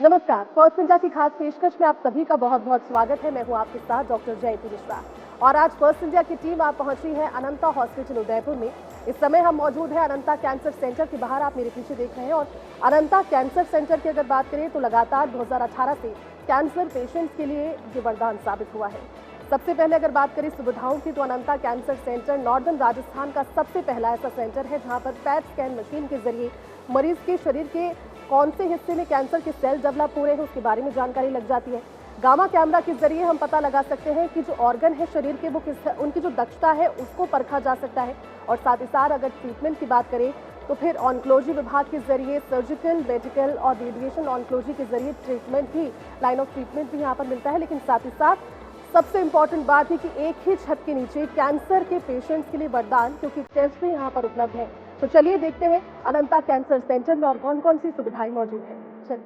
नमस्कार। First India की खास पेशकश में आप सभी का बहुत बहुत स्वागत है। मैं हूं आपके साथ डॉक्टर जयंती मिश्रा और आज फर्स्ट इंडिया की टीम आप पहुंची है अनंता हॉस्पिटल उदयपुर में। इस समय हम मौजूद हैं अनंता कैंसर सेंटर के बाहर, आप मेरे पीछे देख रहे हैं। और अनंता कैंसर सेंटर की अगर बात करें तो लगातार 2018 से कैंसर पेशेंट्स के लिए ये वरदान साबित हुआ है। सबसे पहले अगर बात करें सुविधाओं की तो अनंता कैंसर सेंटर नॉर्दर्न राजस्थान का सबसे पहला ऐसा सेंटर है जहां पर पैट स्कैन मशीन के जरिए मरीज के शरीर के कौन से हिस्से में कैंसर के सेल डेवलप हो रहे हैं उसके बारे में जानकारी लग जाती है। गामा कैमरा के जरिए हम पता लगा सकते हैं कि जो ऑर्गन है शरीर के वो किस उनकी जो दक्षता है उसको परखा जा सकता है। और साथ ही साथ अगर ट्रीटमेंट की बात करें तो फिर ऑन्कोलॉजी विभाग के जरिए सर्जिकल, मेडिकल और रेडिएशन ऑन्कोलॉजी के जरिए ट्रीटमेंट भी, लाइन ऑफ ट्रीटमेंट भी यहाँ पर मिलता है। लेकिन साथ ही साथ सबसे इम्पॉर्टेंट बात है कि एक ही छत के नीचे कैंसर के पेशेंट्स के लिए वरदान, क्योंकि टेस्ट भी यहाँ पर उपलब्ध है। तो चलिए देखते हैं अनंता कैंसर सेंटर में और कौन कौन सी सुविधाएं मौजूद हैं। चलिए।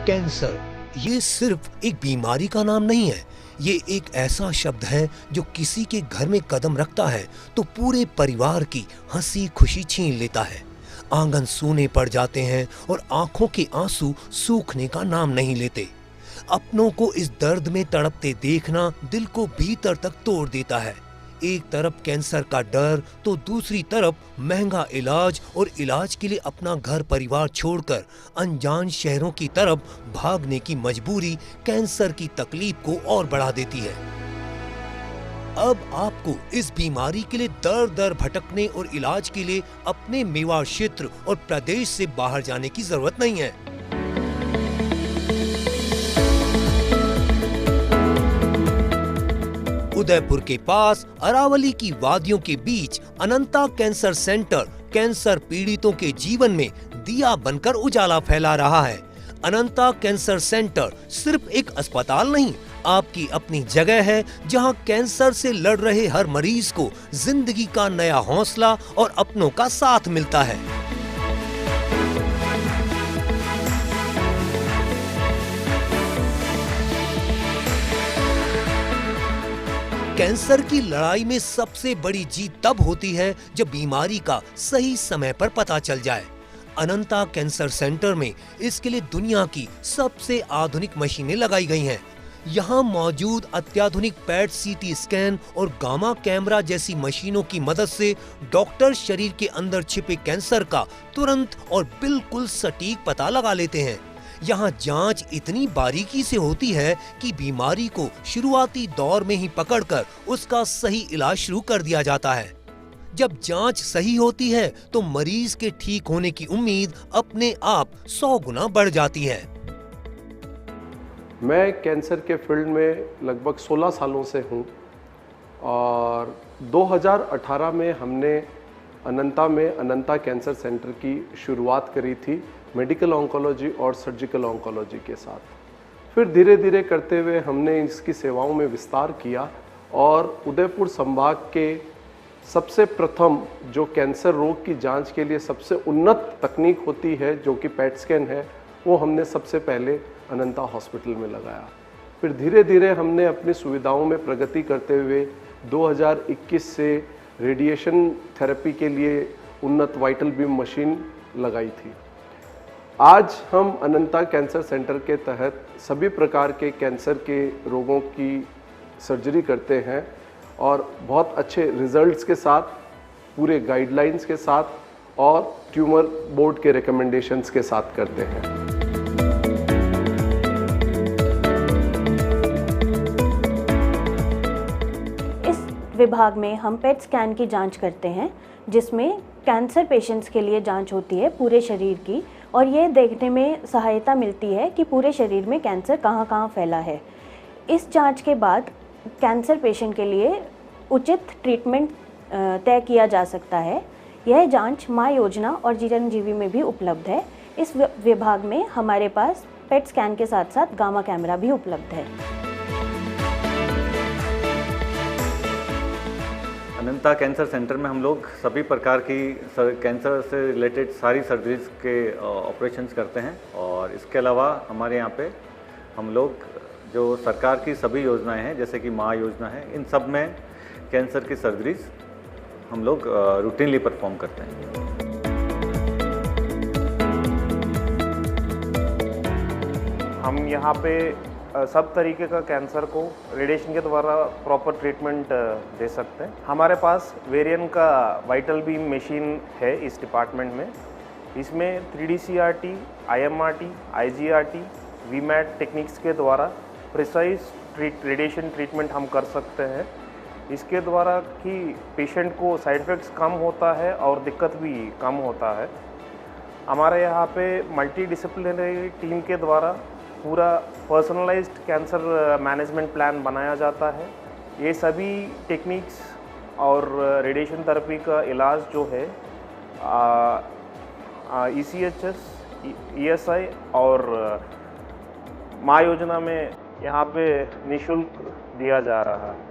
कैंसर ये सिर्फ एक बीमारी का नाम नहीं है, ये एक ऐसा शब्द है जो किसी के घर में कदम रखता है तो पूरे परिवार की हंसी खुशी छीन लेता है। आंगन सूने पड़ जाते हैं और आंखों के आंसू सूखने का नाम नहीं लेते। अपनों को इस दर्द में तड़पते देखना दिल को भीतर तक तोड़ देता है। एक तरफ कैंसर का डर तो दूसरी तरफ महंगा इलाज और इलाज के लिए अपना घर परिवार छोड़कर अनजान शहरों की तरफ भागने की मजबूरी कैंसर की तकलीफ को और बढ़ा देती है। अब आपको इस बीमारी के लिए दर दर भटकने और इलाज के लिए अपने मेवाड़ क्षेत्र और प्रदेश से बाहर जाने की जरूरत नहीं है। उदयपुर के पास अरावली की वादियों के बीच अनंता कैंसर सेंटर कैंसर पीड़ितों के जीवन में दिया बनकर उजाला फैला रहा है। अनंता कैंसर सेंटर सिर्फ एक अस्पताल नहीं, आपकी अपनी जगह है जहां कैंसर से लड़ रहे हर मरीज को जिंदगी का नया हौसला और अपनों का साथ मिलता है। कैंसर की लड़ाई में सबसे बड़ी जीत तब होती है जब बीमारी का सही समय पर पता चल जाए। अनंता कैंसर सेंटर में इसके लिए दुनिया की सबसे आधुनिक मशीनें लगाई गई हैं। यहाँ मौजूद अत्याधुनिक पैट सीटी स्कैन और गामा कैमरा जैसी मशीनों की मदद से डॉक्टर शरीर के अंदर छिपे कैंसर का तुरंत और बिल्कुल सटीक पता लगा लेते हैं। यहाँ जांच इतनी बारीकी से होती है कि बीमारी को शुरुआती दौर में ही पकड़कर उसका सही इलाज शुरू कर दिया जाता है। जब जांच सही होती है तो मरीज के ठीक होने की उम्मीद अपने आप 100 गुना बढ़ जाती है। मैं कैंसर के फील्ड में लगभग 16 सालों से हूँ और 2018 में हमने अनंता में अनंता कैंसर सेंटर की शुरुआत करी थी मेडिकल ऑन्कोलॉजी और सर्जिकल ऑन्कोलॉजी के साथ। फिर धीरे धीरे करते हुए हमने इसकी सेवाओं में विस्तार किया और उदयपुर संभाग के सबसे प्रथम जो कैंसर रोग की जांच के लिए सबसे उन्नत तकनीक होती है जो कि पैट स्कैन है, वो हमने सबसे पहले अनंता हॉस्पिटल में लगाया। फिर धीरे धीरे हमने अपनी सुविधाओं में प्रगति करते हुए 2021 से रेडिएशन थेरेपी के लिए उन्नत वाइटल बीम मशीन लगाई थी। आज हम अनंता कैंसर सेंटर के तहत सभी प्रकार के कैंसर के रोगों की सर्जरी करते हैं और बहुत अच्छे रिजल्ट्स के साथ, पूरे गाइडलाइंस के साथ और ट्यूमर बोर्ड के रिकमेंडेशंस के साथ करते हैं। विभाग में हम पेट स्कैन की जांच करते हैं जिसमें कैंसर पेशेंट्स के लिए जांच होती है पूरे शरीर की और ये देखने में सहायता मिलती है कि पूरे शरीर में कैंसर कहाँ कहाँ फैला है। इस जांच के बाद कैंसर पेशेंट के लिए उचित ट्रीटमेंट तय किया जा सकता है। यह जांच माँ योजना और चिरंजीवी में भी उपलब्ध है। इस विभाग में हमारे पास पेट स्कैन के साथ साथ गामा कैमरा भी उपलब्ध है। अनंता कैंसर सेंटर में हम लोग सभी प्रकार की कैंसर से रिलेटेड सारी सर्जरीज के ऑपरेशंस करते हैं और इसके अलावा हमारे यहाँ पे हम लोग जो सरकार की सभी योजनाएं हैं, जैसे कि माँ योजना है, इन सब में कैंसर की सर्जरीज हम लोग रूटीनली परफॉर्म करते हैं। हम यहाँ पे सब तरीके का कैंसर को रेडिएशन के द्वारा प्रॉपर ट्रीटमेंट दे सकते हैं। हमारे पास वेरियन का वाइटल बीम मशीन है इस डिपार्टमेंट में। इसमें 3D CRT, IMRT, IGRT, VMAT techniques के द्वारा प्रिसाइज रेडिएशन ट्रीटमेंट हम कर सकते हैं। इसके द्वारा कि पेशेंट को साइड इफ़ेक्ट्स कम होता है और दिक्कत भी कम होता है। हमारे यहाँ पे मल्टी डिसिप्लिनरी टीम के द्वारा पूरा पर्सनलाइज्ड कैंसर मैनेजमेंट प्लान बनाया जाता है। ये सभी टेक्निक्स और रेडिएशन थेरेपी का इलाज जो है ECHS, ESI और माँ योजना में यहाँ पे निःशुल्क दिया जा रहा है।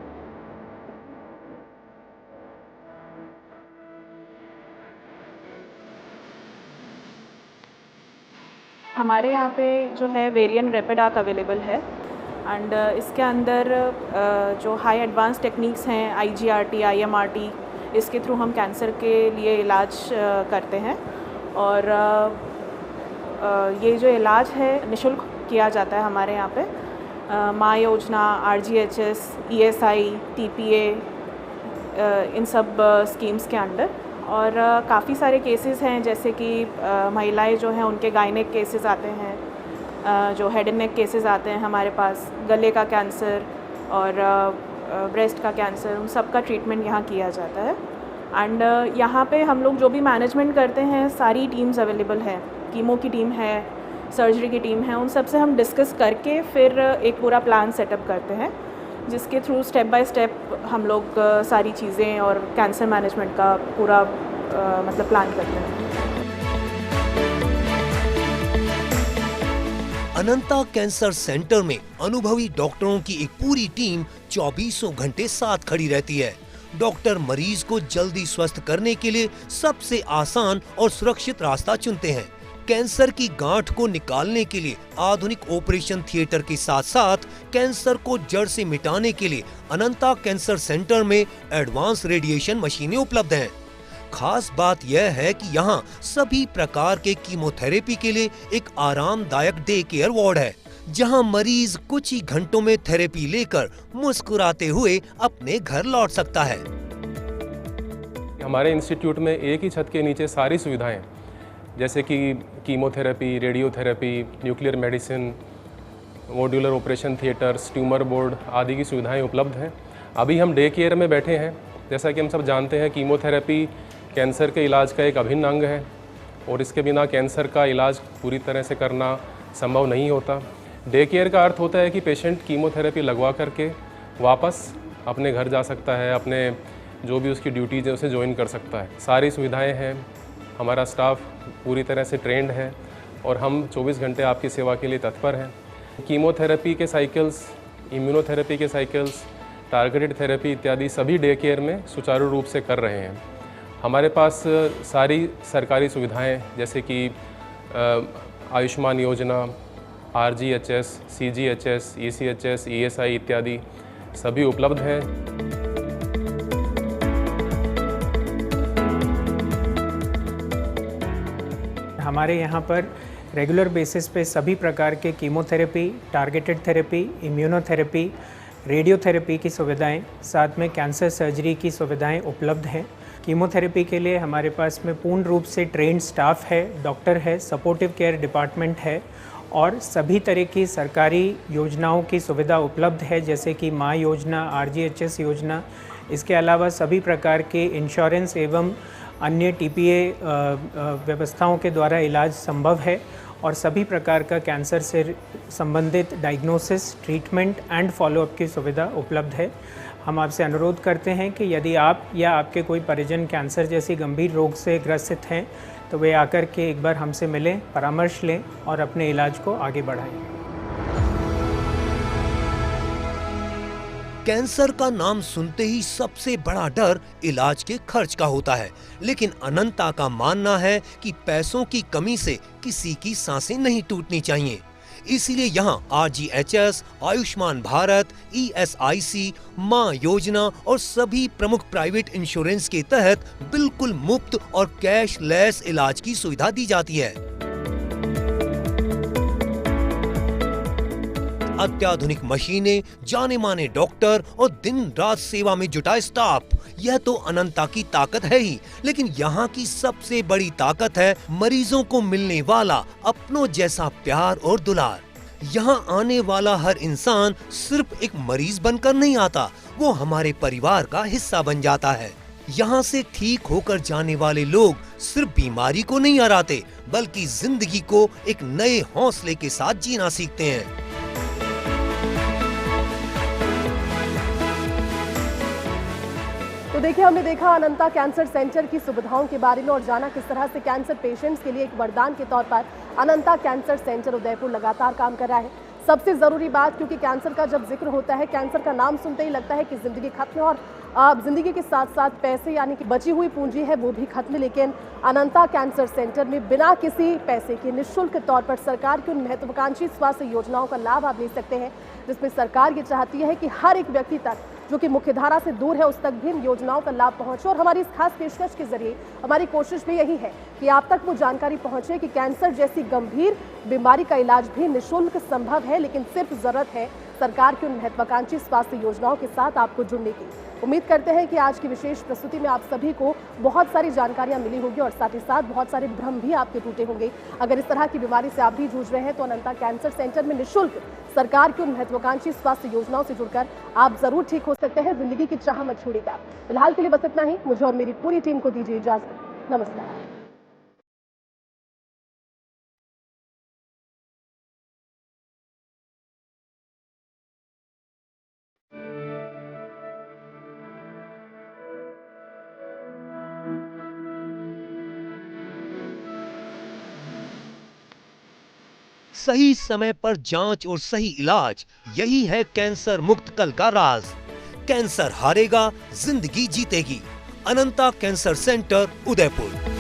हमारे यहाँ पे जो है वेरिएंट रैपिड आर्क अवेलेबल है एंड इसके अंदर जो हाई एडवांस टेक्निक्स हैं IGRT, IMRT, इसके थ्रू हम कैंसर के लिए इलाज करते हैं और ये जो इलाज है निःशुल्क किया जाता है हमारे यहाँ पे। माँ योजना, RGHS, ESI, TPA, इन सब स्कीम्स के अंडर। और काफ़ी सारे केसेस हैं, जैसे कि महिलाएं जो हैं उनके गायनेक केसेस आते हैं, जो हेड एंड नेक केसेस आते हैं हमारे पास, गले का कैंसर और ब्रेस्ट का कैंसर, उन सब का ट्रीटमेंट यहाँ किया जाता है। एंड यहाँ पे हम लोग जो भी मैनेजमेंट करते हैं, सारी टीम्स अवेलेबल है, कीमो की टीम है, सर्जरी की टीम है, उन सब से हम डिस्कस करके फिर एक पूरा प्लान सेटअप करते हैं, जिसके थ्रू स्टेप बाय स्टेप हम लोग सारी चीज़ें और कैंसर मैनेजमेंट का पूरा मतलब प्लान करते हैं। अनंता कैंसर सेंटर में अनुभवी डॉक्टरों की एक पूरी टीम 24 घंटे साथ खड़ी रहती है। डॉक्टर मरीज को जल्दी स्वस्थ करने के लिए सबसे आसान और सुरक्षित रास्ता चुनते हैं। कैंसर की गांठ को निकालने के लिए आधुनिक ऑपरेशन थिएटर के साथ साथ कैंसर को जड़ से मिटाने के लिए अनंता कैंसर सेंटर में एडवांस रेडिएशन मशीनें उपलब्ध हैं। खास बात यह है कि यहाँ सभी प्रकार के कीमोथेरेपी के लिए एक आरामदायक डे केयर वार्ड है, जहाँ मरीज कुछ ही घंटों में थेरेपी लेकर मुस्कुराते हुए अपने घर लौट सकता है। हमारे इंस्टीट्यूट में एक ही छत के नीचे सारी सुविधाएं, जैसे कि chemotherapy, radiotherapy, nuclear medicine, modular operation theatres, tumour board आदि की सुविधाएं उपलब्ध हैं। अभी हम डे केयर में बैठे हैं। जैसा कि हम सब जानते हैं, कीमोथेरेपी कैंसर के इलाज का एक अभिन्न अंग है और इसके बिना कैंसर का इलाज पूरी तरह से करना संभव नहीं होता। डे केयर का अर्थ होता है कि पेशेंट कीमोथेरेपी लगवा करके वापस अपने घर जा सकता है, अपने जो भी उसकी ड्यूटीज है उसे ज्वाइन कर सकता है। सारी सुविधाएं हैं, हमारा स्टाफ पूरी तरह से ट्रेंड है और हम 24 घंटे आपकी सेवा के लिए तत्पर हैं। कीमोथेरेपी के साइकिल्स, इम्यूनोथेरेपी के साइकिल्स, टारगेटेड थेरेपी इत्यादि सभी डे केयर में सुचारू रूप से कर रहे हैं। हमारे पास सारी सरकारी सुविधाएं, जैसे कि आयुष्मान योजना, RGHS, CGHS, ECHS, ESI इत्यादि सभी उपलब्ध हैं। हमारे यहाँ पर रेगुलर बेसिस पे सभी प्रकार के chemotherapy, targeted therapy, immunotherapy, radiotherapy की सुविधाएं, साथ में कैंसर सर्जरी की सुविधाएं उपलब्ध हैं। कीमोथेरेपी के लिए हमारे पास में पूर्ण रूप से ट्रेंड स्टाफ है, डॉक्टर है, सपोर्टिव केयर डिपार्टमेंट है और सभी तरह की सरकारी योजनाओं की सुविधा उपलब्ध है, जैसे कि माँ योजना, RGHS योजना। इसके अलावा सभी प्रकार के इंश्योरेंस एवं अन्य TPA व्यवस्थाओं के द्वारा इलाज संभव है और सभी प्रकार का कैंसर से संबंधित डायग्नोसिस, ट्रीटमेंट एंड फॉलोअप की सुविधा उपलब्ध है। हम आपसे अनुरोध करते हैं कि यदि आप या आपके कोई परिजन कैंसर जैसी गंभीर रोग से ग्रसित हैं तो वे आकर के एक बार हमसे मिलें, परामर्श लें और अपने इलाज को आगे बढ़ाएं। कैंसर का नाम सुनते ही सबसे बड़ा डर इलाज के खर्च का होता है, लेकिन अनंता का मानना है कि पैसों की कमी से किसी की सांसें नहीं टूटनी चाहिए। इसीलिए यहाँ RGHS, आयुष्मान भारत, ESIC, माँ योजना और सभी प्रमुख प्राइवेट इंश्योरेंस के तहत बिल्कुल मुफ्त और कैशलेस इलाज की सुविधा दी जाती है। अत्याधुनिक मशीनें, जाने माने डॉक्टर और दिन रात सेवा में जुटा स्टाफ, यह तो अनंता की ताकत है ही, लेकिन यहाँ की सबसे बड़ी ताकत है मरीजों को मिलने वाला अपनों जैसा प्यार और दुलार। यहाँ आने वाला हर इंसान सिर्फ एक मरीज बनकर नहीं आता, वो हमारे परिवार का हिस्सा बन जाता है। यहाँ से ठीक होकर जाने वाले लोग सिर्फ बीमारी को नहीं हराते, बल्कि जिंदगी को एक नए हौसले के साथ जीना सीखते हैं। तो देखिए, हमने देखा अनंता कैंसर सेंटर की सुविधाओं के बारे में और जाना किस तरह से कैंसर पेशेंट्स के लिए एक वरदान के तौर पर अनंता कैंसर सेंटर उदयपुर लगातार काम कर रहा है। सबसे ज़रूरी बात, क्योंकि कैंसर का जब जिक्र होता है, कैंसर का नाम सुनते ही लगता है कि ज़िंदगी खत्म है और ज़िंदगी के साथ साथ पैसे यानी कि बची हुई पूंजी है वो भी खत्म। लेकिन अनंता कैंसर सेंटर में बिना किसी पैसे के निःशुल्क तौर पर सरकार की उन महत्वाकांक्षी स्वास्थ्य योजनाओं का लाभ आप ले सकते हैं, जिसमें सरकार ये चाहती है कि हर एक व्यक्ति तक जो कि मुख्यधारा से दूर है उस तक भी इन योजनाओं का लाभ पहुंचे। और हमारी इस खास पेशकश के जरिए हमारी कोशिश भी यही है कि आप तक वो जानकारी पहुंचे कि कैंसर जैसी गंभीर बीमारी का इलाज भी निःशुल्क संभव है, लेकिन सिर्फ जरूरत है सरकार की उन महत्वाकांक्षी स्वास्थ्य योजनाओं के साथ आपको जुड़ने की। उम्मीद करते हैं कि आज की विशेष प्रस्तुति में आप सभी को बहुत सारी जानकारियां मिली होगी और साथ ही साथ बहुत सारे भ्रम भी आपके टूटे होंगे। अगर इस तरह की बीमारी से आप भी जूझ रहे हैं तो अनंता कैंसर सेंटर में निःशुल्क सरकार की उन महत्वाकांक्षी स्वास्थ्य योजनाओं से जुड़कर आप जरूर ठीक हो सकते हैं। जिंदगी की चाह मत छोड़िएगा। फिलहाल के लिए बस इतना ही। मुझे और मेरी पूरी टीम को दीजिए इजाजत। नमस्कार। सही समय पर जांच और सही इलाज, यही है कैंसर मुक्त कल का राज। कैंसर हारेगा, जिंदगी जीतेगी। अनंता कैंसर सेंटर उदयपुर।